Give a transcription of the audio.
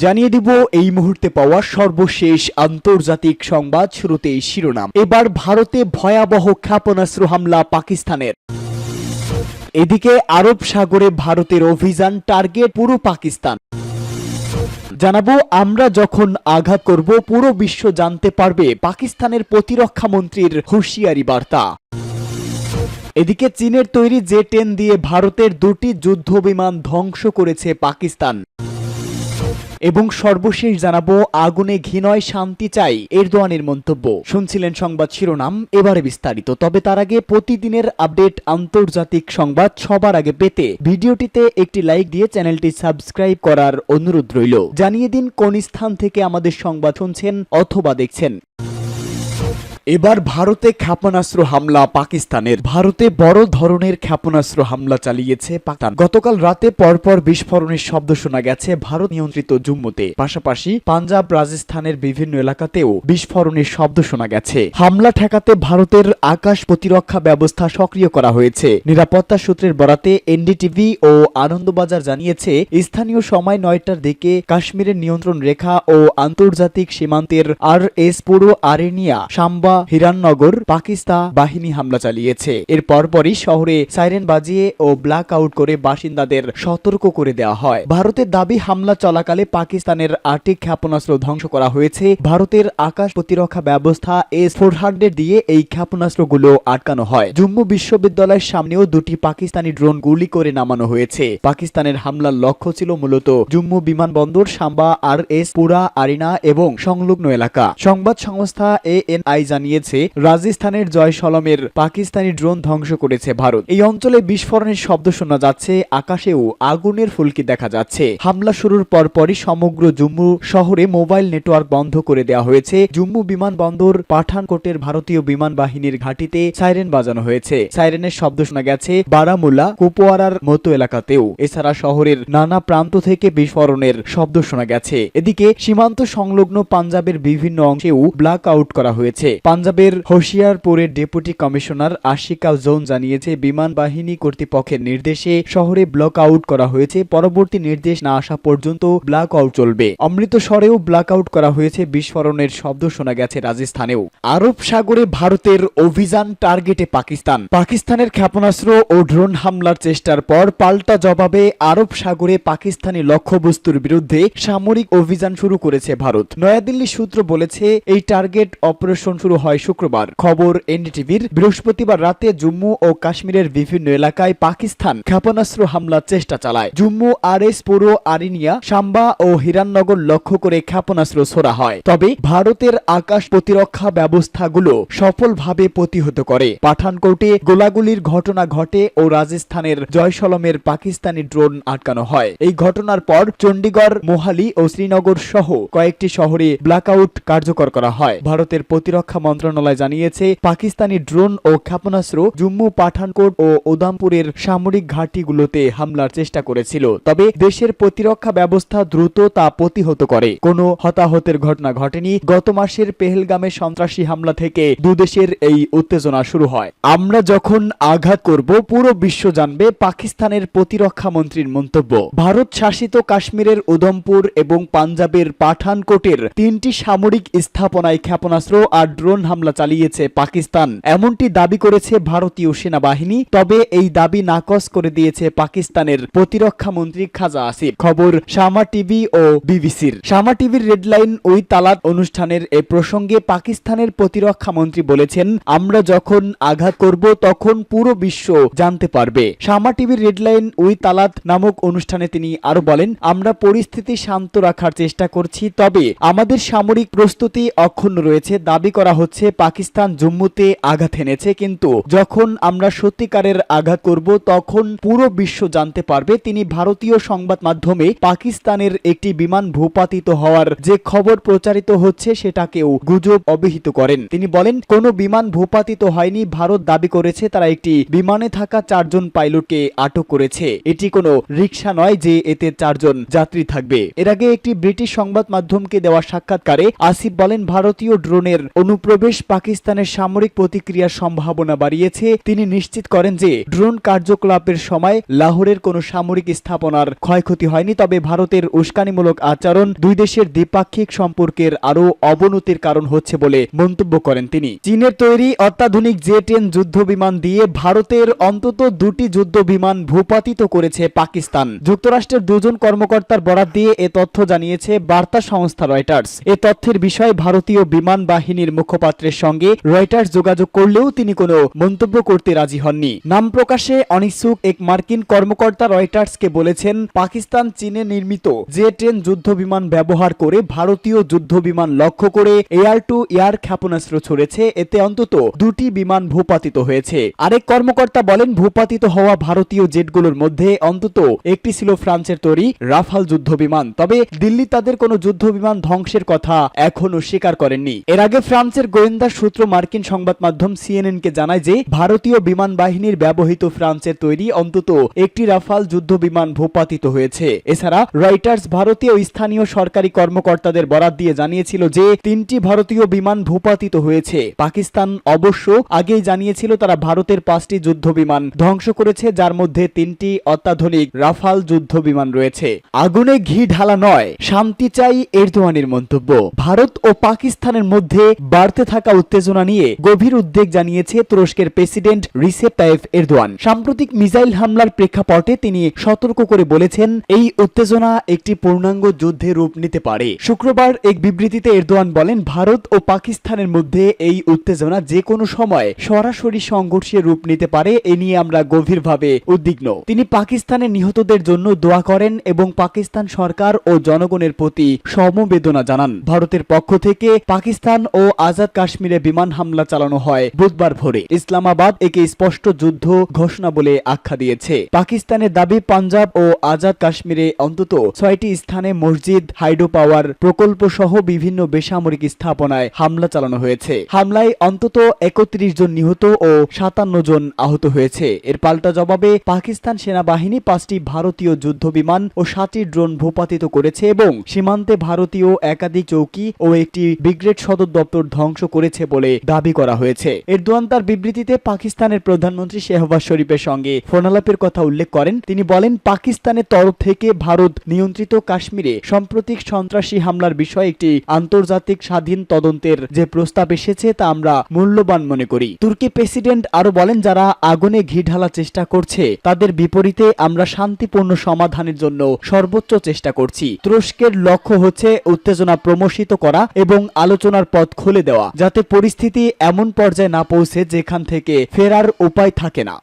জানিয়ে দিব এই মুহূর্তে পাওয়া সর্বশেষ আন্তর্জাতিক সংবাদ। শুরুতেই শিরোনাম। এবার ভারতে ভয়াবহ ক্ষেপণাস্ত্র হামলা পাকিস্তানের। এদিকে আরব সাগরে ভারতের অভিযান, টার্গেট পুরো পাকিস্তান। জানাবো আমরা যখন আঘাত করব পুরো বিশ্ব জানতে পারবে, পাকিস্তানের প্রতিরক্ষা মন্ত্রীর হুঁশিয়ারি বার্তা। এদিকে চীনের তৈরি জে-10 দিয়ে ভারতের দুটি যুদ্ধ বিমান ধ্বংস করেছে পাকিস্তান। এবং সর্বশেষ জানাবো আগুনে ঘি নয় শান্তি চাই, এরদোয়ানের মন্তব্য। শুনছিলেন সংবাদ শিরোনাম, এবারে বিস্তারিত। তবে তার আগে প্রতিদিনের আপডেট আন্তর্জাতিক সংবাদ সবার আগে পেতে ভিডিওটিতে একটি লাইক দিয়ে চ্যানেলটি সাবস্ক্রাইব করার অনুরোধ রইল। জানিয়ে দিন কোন স্থান থেকে আমাদের সংবাদ শুনছেন অথবা দেখছেন। এবার ভারতে ক্ষেপণাস্ত্র হামলা পাকিস্তানের। ভারতে বড় ধরনের ক্ষেপণাস্ত্র হামলা চালিয়েছে পাকিস্তান। গতকাল রাতে পরপর বিস্ফোরণের শব্দ শোনা গেছে ভারত নিয়ন্ত্রিত জম্মুতে। পাশাপাশি পাঞ্জাব, রাজস্থানের বিভিন্ন এলাকাতেও বিস্ফোরণের শব্দ শোনা গেছে। হামলা ঠেকাতে ভারতের আকাশ প্রতিরক্ষা ব্যবস্থা সক্রিয় করা হয়েছে। নিরাপত্তা সূত্রের বরাতে এনডিটিভি ও আনন্দবাজার জানিয়েছে, স্থানীয় সময় 9টার দিকে কাশ্মীরের নিয়ন্ত্রণ রেখা ও আন্তর্জাতিক সীমান্তের RS পুরো আরেনিয়া, সাম্বা, হিরাননগর পাকিস্তান বাহিনী হামলা চালিয়েছে। এর পরপরই শহরে সাইরেন বাজিয়ে ও ব্ল্যাক আউট করে বাসিন্দাদের সতর্ক করে দেওয়া হয়। ভারতের দাবি, হামলা চলাকালে পাকিস্তানের 8টি ক্ষেপণাস্ত্র ধ্বংস করা হয়েছে। ভারতের আকাশ প্রতিরক্ষা ব্যবস্থা S-400 দিয়ে এই ক্ষেপণাস্ত্রগুলো আটকানো হয়। জম্মু বিশ্ববিদ্যালয়ের সামনেও দুটি পাকিস্তানি ড্রোন গুলি করে নামানো হয়েছে। পাকিস্তানের হামলার লক্ষ্য ছিল মূলত জম্মু বিমানবন্দর, সাম্বা, RS পুরা আরিনা এবং সংলগ্ন এলাকা। সংবাদ সংস্থা ANI জানিয়েছে, রাজস্থানের জয়সলমের পাকিস্তানি ড্রোন ধ্বংস করেছে ভারত। এই অঞ্চলে বিস্ফোরণের শব্দ শোনা যাচ্ছে, আকাশেও আগুনের ফুলকি দেখা যাচ্ছে। হামলা শুরুর পরপরই সমগ্র জম্মু শহরে মোবাইল নেটওয়ার্ক বন্ধ করে দেওয়া হয়েছে। জম্মু বিমানবন্দর, পাঠানকোটের ভারতীয় বিমান বাহিনীর ঘাঁটিতে সাইরেন বাজানো হয়েছে। সাইরেনের শব্দ শোনা গেছে বারামুল্লা, কুপওয়ারার মতো এলাকাতেও। এছাড়া শহরের নানা প্রান্ত থেকে বিস্ফোরণের শব্দ শোনা গেছে। এদিকে সীমান্ত সংলগ্ন পাঞ্জাবের বিভিন্ন অংশেও ব্ল্যাক আউট করা হয়েছে। পাঞ্জাবের হোশিয়ারপুরের ডেপুটি কমিশনার আশিকা জোন জানিয়েছে, বিমান বাহিনী কর্তৃপক্ষের নির্দেশে শহরে ব্লক আউট করা হয়েছে। পরবর্তী নির্দেশ না আসা পর্যন্ত ব্ল্যাক আউট চলবে। অমৃতসরেও ব্ল্যাক আউট করা হয়েছে। বিস্ফোরণের শব্দ শোনা গেছে রাজস্থানেও। আরব সাগরে ভারতের অভিযান, টার্গেটে পাকিস্তান। পাকিস্তানের ক্ষেপণাস্ত্র ও ড্রোন হামলার চেষ্টার পর পাল্টা জবাবে আরব সাগরে পাকিস্তানি লক্ষ্যবস্তুর বিরুদ্ধে সামরিক অভিযান শুরু করেছে ভারত। নয়াদিল্লি সূত্র বলেছে, এই টার্গেট অপারেশন শুরু হয় শুক্রবার। খবর এনডিটিভির। বৃহস্পতিবার রাতে জম্মু ও কাশ্মীরের বিভিন্ন এলাকায় পাকিস্তান ক্ষেপণাস্ত্র হামলার চেষ্টা চালায়। জম্মু RS পুরো আরিনিয়া, সাম্বা ও হিরাননগর লক্ষ্য করে ক্ষেপণাস্ত্র ছোড়া হয়। তবে ভারতের আকাশ প্রতিরক্ষা ব্যবস্থাগুলো সফলভাবে প্রতিহত করে। পাঠানকোটে গোলাগুলির ঘটনা ঘটে ও রাজস্থানের জয়সলমের পাকিস্তানি ড্রোন আটকানো হয়। এই ঘটনার পর চণ্ডীগড়, মোহালি ও শ্রীনগর সহ কয়েকটি শহরে ব্ল্যাকআউট কার্যকর করা হয়। ভারতের প্রতিরক্ষা মন্ত্রণালয় জানিয়েছে, পাকিস্তানি ড্রোন ও ক্ষেপণাস্ত্র জম্মু, পাঠানকোট ও উদামপুরের সামরিক ঘাঁটিগুলোতে হামলার চেষ্টা করেছিল। তবে দেশের প্রতিরক্ষা ব্যবস্থা দ্রুত তা প্রতিহত করে। কোনো হতাহতের ঘটনা ঘটেনি। গত মাসের পেহেলগামে সন্ত্রাসী হামলা থেকে দুদেশের এই উত্তেজনা শুরু হয়। আমরা যখন আঘাত করব পুরো বিশ্ব জানবে, পাকিস্তানের প্রতিরক্ষা মন্ত্রীর মন্তব্য। ভারত শাসিত কাশ্মীরের উধমপুর এবং পাঞ্জাবের পাঠানকোটের 3টি সামরিক স্থাপনায় ক্ষেপণাস্ত্র আর ড্রোন হামলা চালিয়েছে পাকিস্তান, এমনটি দাবি করেছে ভারতীয় সেনাবাহিনী। তবে এই দাবি নাকচ করে দিয়েছে পাকিস্তানের প্রতিরক্ষা মন্ত্রী খাজা আসিফ। খবর শামা টিভি ও বিবিসির। শামা টিভির রেডলাইন উই তালাত অনুষ্ঠানের এ প্রসঙ্গে পাকিস্তানের প্রতিরক্ষা মন্ত্রী বলেছেন, আমরা যখন আঘাত করব তখন পুরো বিশ্ব জানতে পারবে। শামা টিভির রেডলাইন উই তালাত নামক অনুষ্ঠানে তিনি আরো বলেন, আমরা পরিস্থিতি শান্ত রাখার চেষ্টা করছি, তবে আমাদের সামরিক প্রস্তুতি অক্ষুণ্ণ রয়েছে। দাবি করা হচ্ছে পাকিস্তান জম্মুতে আঘাত এনেছে, কিন্তু যখন আমরা সত্যিকারের আঘাত করব তখন পুরো বিশ্ব জানতে পারবে। তিনি ভারতীয় সংবাদ মাধ্যমে পাকিস্তানের একটি বিমান ভূপাতিত হওয়ার যে খবর প্রচারিত হচ্ছে সেটাকেও গুজব অভিহিত করেন। তিনি বলেন, কোনো বিমান ভূপাতিত হয়নি। ভারত দাবি করেছে তারা একটি বিমানে থাকা 4 জন পাইলটকে আটক করেছে। এটি কোনো রিকশা নয় যে এতে 4 জন যাত্রী থাকবে। এর আগে একটি ব্রিটিশ সংবাদ মাধ্যমকে দেওয়া সাক্ষাৎকারে আসিফ বলেন, ভারতীয় ড্রোনের অনুপ্রবেশ প্রবেশ পাকিস্তানের সামরিক প্রতিক্রিয়ার সম্ভাবনা বাড়িয়েছে। তিনি নিশ্চিত করেন যে ড্রোন কার্যকলাপের সময় লাহোরের কোনো সামরিক স্থাপনার ক্ষয়ক্ষতি হয়নি, তবে ভারতের উস্কানিমূলক আচরণ দুই দেশের দ্বিপাক্ষিক সম্পর্কের আরও অবনতির কারণ হচ্ছে বলে মন্তব্য করেন তিনি। চীনের তৈরি অত্যাধুনিক জে-10 যুদ্ধ বিমান দিয়ে ভারতের অন্তত দুটি যুদ্ধ বিমান ভূপাতিত করেছে পাকিস্তান। যুক্তরাষ্ট্রের দুজন কর্মকর্তার বরাত দিয়ে এ তথ্য জানিয়েছে বার্তা সংস্থা রয়টার্স। এ তথ্যের বিষয়ে ভারতীয় বিমান বাহিনীর মুখপাত্রের সঙ্গে রয়টার্স যোগাযোগ করলেও তিনি কোনো মন্তব্য করতে রাজি হননি। নাম প্রকাশে অনিচ্ছুক এক মার্কিন কর্মকর্তা রয়টার্সকে বলেছেন, পাকিস্তান চীনে নির্মিত জে-10 যুদ্ধ বিমান ব্যবহার করে ভারতীয় যুদ্ধ বিমান লক্ষ্য করে এয়ার টু এয়ার ক্ষেপণাস্ত্র ছড়েছে। এতে অন্তত দুটি বিমান ভূপাতিত হয়েছে। আরেক কর্মকর্তা বলেন, ভূপাতিত হওয়া ভারতীয় জেটগুলোর মধ্যে অন্তত একটি ছিল ফ্রান্সের তৈরি রাফাল যুদ্ধ বিমান। তবে দিল্লি তাদের কোনো যুদ্ধ বিমান ধ্বংসের কথা এখনো স্বীকার করেননি। এর আগে ফ্রান্সের গোয়েন্দা সূত্র মার্কিন সংবাদ মাধ্যম সিএনএনকে জানায় যে ভারতীয় বিমান বাহিনীর ব্যবহৃত ফ্রান্সের তৈরি অন্তত একটি রাফাল যুদ্ধ বিমান ভূপাতিত হয়েছে। এছাড়া রয়টার্স ভারতীয় স্থানীয় সরকারি কর্মকর্তাদের বরাত দিয়ে জানিয়েছিল যে 3টি ভারতীয় বিমান ভূপাতিত হয়েছে। পাকিস্তান অবশ্য আগেই জানিয়েছিল তারা ভারতের 5টি যুদ্ধ বিমান ধ্বংস করেছে, যার মধ্যে 3টি অত্যাধুনিক রাফাল যুদ্ধ বিমান রয়েছে। আগুনে ঘি ঢালা নয়, শান্তি চাই এরদোয়ানের মন্তব্য। ভারত ও পাকিস্তানের মধ্যে বাড়তে থাকা উত্তেজনা নিয়ে গভীর উদ্বেগ জানিয়েছে তুরস্কের প্রেসিডেন্ট রিসেপ তাইয়েপ এরদোয়ান। সাম্প্রতিক মিসাইল হামলার প্রেক্ষাপটে তিনি সতর্ক করে বলেছেন, এই উত্তেজনা একটি পূর্ণাঙ্গ যুদ্ধে রূপ নিতে পারে। শুক্রবার এক বিবৃতিতে এরদোয়ান বলেন, ভারত ও পাকিস্তানের মধ্যে এই উত্তেজনা যে কোনো সময় সরাসরি সংঘর্ষে রূপ নিতে পারে। এ নিয়ে আমরা গভীরভাবে উদ্বিগ্ন। তিনি পাকিস্তানের নিহতদের জন্য দোয়া করেন এবং পাকিস্তান সরকার ও জনগণের প্রতি সমবেদনা জানান। ভারতের পক্ষ থেকে পাকিস্তান ও আজাদ কাশ্মীরে বিমান হামলা চালানো হয় বুধবার ভোরে। ইসলামাবাদ একে স্পষ্ট যুদ্ধ ঘোষণা বলে আখ্যা দিয়েছে। পাকিস্তানের দাবি, পাঞ্জাব ও আজাদ কাশ্মীরে অন্তত 6টি স্থানে মসজিদ, হাইড্রো পাওয়ার প্রকল্প সহ বিভিন্ন বেসামরিক স্থাপনায় হামলা চালানো হয়েছে। হামলায় অন্তত 31 জন নিহত ও 57 জন আহত হয়েছে। এর পাল্টা জবাবে পাকিস্তান সেনাবাহিনী 5টি ভারতীয় যুদ্ধ বিমান ও 7টি ড্রোন ভূপাতিত করেছে এবং সীমান্তে ভারতীয় একাধিক চৌকি ও একটি ব্রিগেড সদর দপ্তর ধ্বংস করেছে বলে দাবি করা হয়েছে। এরদোয়ান তার বিবৃতিতে পাকিস্তানের প্রধানমন্ত্রী শেহবাজ শরীফের সঙ্গে ফোনালাপের কথা উল্লেখ করেন। তিনি বলেন, পাকিস্তানের তরফ থেকে ভারত নিয়ন্ত্রিত কাশ্মীরে সাম্প্রতিক সন্ত্রাসী হামলার বিষয়ে একটি আন্তর্জাতিক স্বাধীন তদন্তের যে প্রস্তাব এসেছে তা আমরা মূল্যবান মনে করি। তুর্কি প্রেসিডেন্ট আরো বলেন, যারা আগুনে ঘি ঢালার চেষ্টা করছে তাদের বিপরীতে আমরা শান্তিপূর্ণ সমাধানের জন্য সর্বোচ্চ চেষ্টা করছি। তুরস্কের লক্ষ্য হচ্ছে উত্তেজনা প্রমোশিত করা এবং আলোচনার পথ খুলে দেওয়া, যাতে পরিস্থিতি এমন পর্যায়ে না পৌঁছে যেখান থেকে ফেরার উপায় থাকে না।